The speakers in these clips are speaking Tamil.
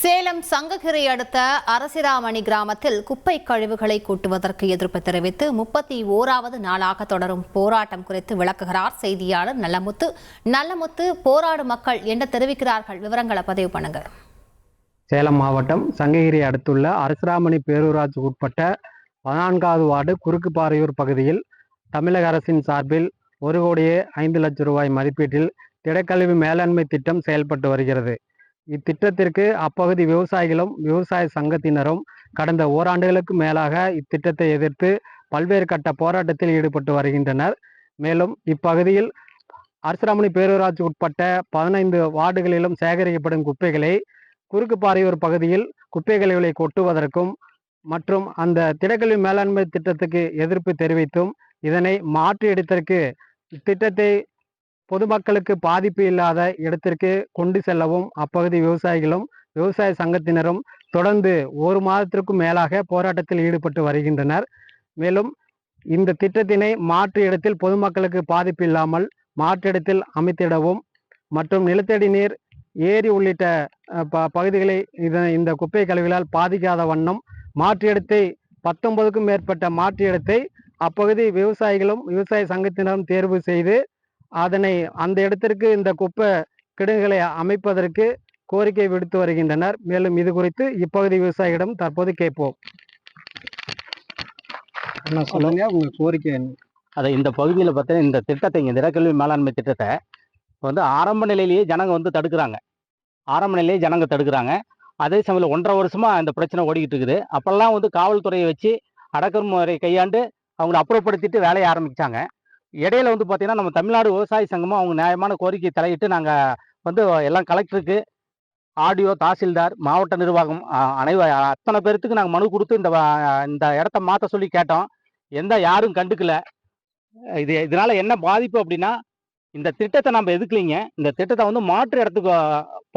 சேலம் சங்ககிரி அடுத்த அரசிராமணி கிராமத்தில் குப்பை கழிவுகளை கூட்டுவதற்கு எதிர்ப்பு தெரிவித்து 31வது நாளாக தொடரும் போராட்டம் குறித்து விளக்குகிறார் செய்தியாளர் நல்லமுத்து. நல்லமுத்து, போராடும் மக்கள் என்ன தெரிவிக்கிறார்கள்? விவரங்களை பதிவு பண்ணுங்க. சேலம் மாவட்டம் சங்ககிரி அடுத்துள்ள அரசிராமணி பேரூராட்சிக்கு உட்பட்ட 14வது வார்டு குறுக்குப்பாறையூர் பகுதியில் தமிழக அரசின் சார்பில் 1,05,00,000 ரூபாய் மதிப்பீட்டில் திடக்கழிவு மேலாண்மை திட்டம் செயல்பட்டு வருகிறது. இத்திட்டத்திற்கு அப்பகுதி விவசாயிகளும் விவசாய சங்கத்தினரும் கடந்த ஓராண்டுகளுக்கு மேலாக இத்திட்டத்தை எதிர்த்து பல்வேறு கட்ட போராட்டத்தில் ஈடுபட்டு வருகின்றனர். மேலும் இப்பகுதியில் அரசிராமணி பேரூராட்சி உட்பட்ட 15 வார்டுகளிலும் சேகரிக்கப்படும் குப்பைகளை குறுக்குப்பாறையூர் பகுதியில் குப்பை கழிவுகளை கொட்டுவதற்கும் மற்றும் அந்த திடக்கழிவு மேலாண்மை திட்டத்துக்கு எதிர்ப்பு தெரிவித்தும் இதனை மாற்றி இடத்திற்கு இத்திட்டத்தை பொதுமக்களுக்கு பாதிப்பு இல்லாத இடத்திற்கு கொண்டு செல்லவும் அப்பகுதி விவசாயிகளும் விவசாய சங்கத்தினரும் தொடர்ந்து 1 மாதத்திற்கும் மேலாக போராட்டத்தில் ஈடுபட்டு வருகின்றனர். மேலும் இந்த திட்டத்தினை மாற்று இடத்தில் பொதுமக்களுக்கு பாதிப்பு இல்லாமல் மாற்று இடத்தில் அமைத்திடவும் மற்றும் நிலத்தடி நீர், ஏரி உள்ளிட்ட பகுதிகளை இந்த குப்பை கழிவுகளால் பாதிக்காத வண்ணம் மாற்று இடத்தை 19க்கும் மேற்பட்ட மாற்று இடத்தை அப்பகுதி விவசாயிகளும் விவசாய சங்கத்தினரும் தேர்வு செய்து அதனை அந்த இடத்திற்கு இந்த குப்பை கிடங்குகளை அமைப்பதற்கு கோரிக்கை விடுத்து வருகின்றனர். மேலும் இது குறித்து இப்பகுதி விவசாயிகளிடம் தற்போது கேட்போம். சொல்லுங்க, உங்க கோரிக்கை. அதை இந்த பகுதியில் பார்த்தீங்கன்னா இந்த திட்டத்தை இங்கே திடக்கழிவு மேலாண்மை திட்டத்தை ஆரம்ப நிலையிலேயே ஜனங்க தடுக்கிறாங்க. அதே சமயம் 1.5 வருஷமா இந்த பிரச்சனை ஓடிக்கிட்டு இருக்குது. அப்பெல்லாம் காவல்துறையை வச்சு அடக்குமுறை கையாண்டு அவங்களை அப்புறப்படுத்திட்டு வேலையை ஆரம்பிச்சாங்க. இடையில பார்த்தீங்கன்னா நம்ம தமிழ்நாடு விவசாய சங்கமும் அவங்க நியாயமான கோரிக்கை தலையிட்டு நாங்கள் எல்லாம் கலெக்டருக்கு, ஆடியோ, தாசில்தார், மாவட்ட நிர்வாகம் அத்தனை பேர்த்துக்கு நாங்கள் மனு கொடுத்து இந்த இடத்த மாற்ற சொல்லி கேட்டோம். யாரும் கண்டுக்கல. இதனால என்ன பாதிப்பு அப்படின்னா, இந்த திட்டத்தை நம்ம எதுக்கலைங்க, இந்த திட்டத்தை மாற்று இடத்துக்கு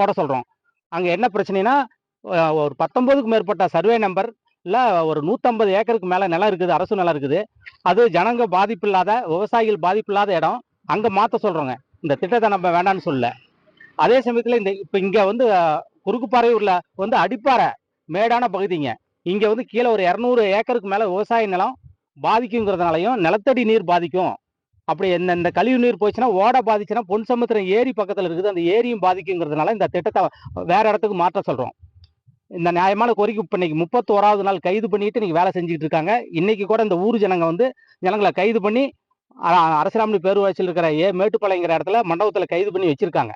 போட சொல்றோம். அங்கே என்ன பிரச்சனைனா, ஒரு 19க்கும் மேற்பட்ட சர்வே நம்பர் இல்லை, ஒரு 150 ஏக்கருக்கு மேலே நிலம் இருக்குது, அரசு நிலம் இருக்குது. அது ஜனங்க பாதிப்பு இல்லாத, விவசாயிகள் பாதிப்பு இல்லாத இடம். அங்கே மாற்ற சொல்கிறோங்க. இந்த திட்டத்தை நம்ம வேண்டான்னு சொல்லல. அதே சமயத்தில் இப்போ இங்கே குறுக்குப்பாறையூரில் அடிப்பாறை மேடான பகுதிங்க. இங்கே கீழே ஒரு 200 ஏக்கருக்கு மேலே விவசாய நிலம் பாதிக்குங்கிறதுனாலையும் நிலத்தடி நீர் பாதிக்கும். அப்படி இந்த கழிவு நீர் போச்சுன்னா, ஓட பாதிச்சுன்னா பொன் சமுத்திரம் ஏரி பக்கத்தில் இருக்குது, அந்த ஏரியும் பாதிக்குங்கிறதுனால இந்த திட்டத்தை வேற இடத்துக்கு மாற்ற சொல்கிறோம். இந்த நியாயமான கோரிக்கை இப்போ இன்னைக்கு 31வது நாள் கைது பண்ணிட்டு இன்னைக்கு வேலை செஞ்சுட்டு இருக்காங்க. இன்னைக்கு கூட இந்த ஊர் ஜனங்களை கைது பண்ணி அரசிராமணி பேரூராட்சியில் இருக்கிற மேட்டுப்பாளையங்கிற இடத்துல மண்டபத்தில் கைது பண்ணி வச்சிருக்காங்க.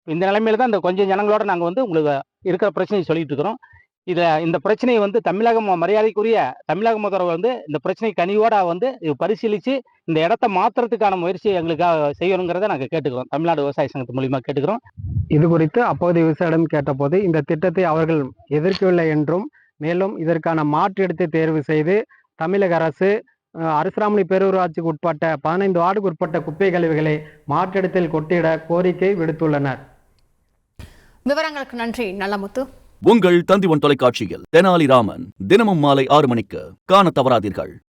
இந்த நிலைமையில தான் இந்த கொஞ்சம் ஜனங்களோட நாங்கள் உங்களுக்கு இருக்கிற பிரச்சனையை சொல்லிட்டு இருக்கிறோம். இந்த பிரச்சனையை தமிழகம் மரியாதைக்குரிய தமிழக முதல்வர் இந்த பிரச்சனை கனிவோட பரிசீலித்து இந்த இடத்த மாற்றுறதுக்கான முயற்சி எங்களுக்காக செய்யணுங்கிறத நாங்கள் கேட்டுக்கிறோம். தமிழ்நாடு விவசாய சங்கத்து மூலியமாக கேட்டுக்கிறோம். இது குறித்து அப்பகுதி விவசாயிடம் கேட்டபோது இந்த திட்டத்தை அவர்கள் எதிர்க்கவில்லை என்றும், மேலும் இதற்கான மாற்று இடத்தை தேர்வு செய்து தமிழக அரசு அரசிராமணி பேரூராட்சிக்கு உட்பட்ட 15 வார்டுக்கு உட்பட்ட குப்பை கழிவுகளை மாற்று இடத்தில் கொட்டிட கோரிக்கை விடுத்துள்ளனர். விவரங்களுக்கு நன்றி நல்லமுத்து. உங்கள் தந்திவன் தொலைக்காட்சியில் தெனாலிராமன் தினமும் மாலை 6 மணிக்கு காண தவறாதீர்கள்.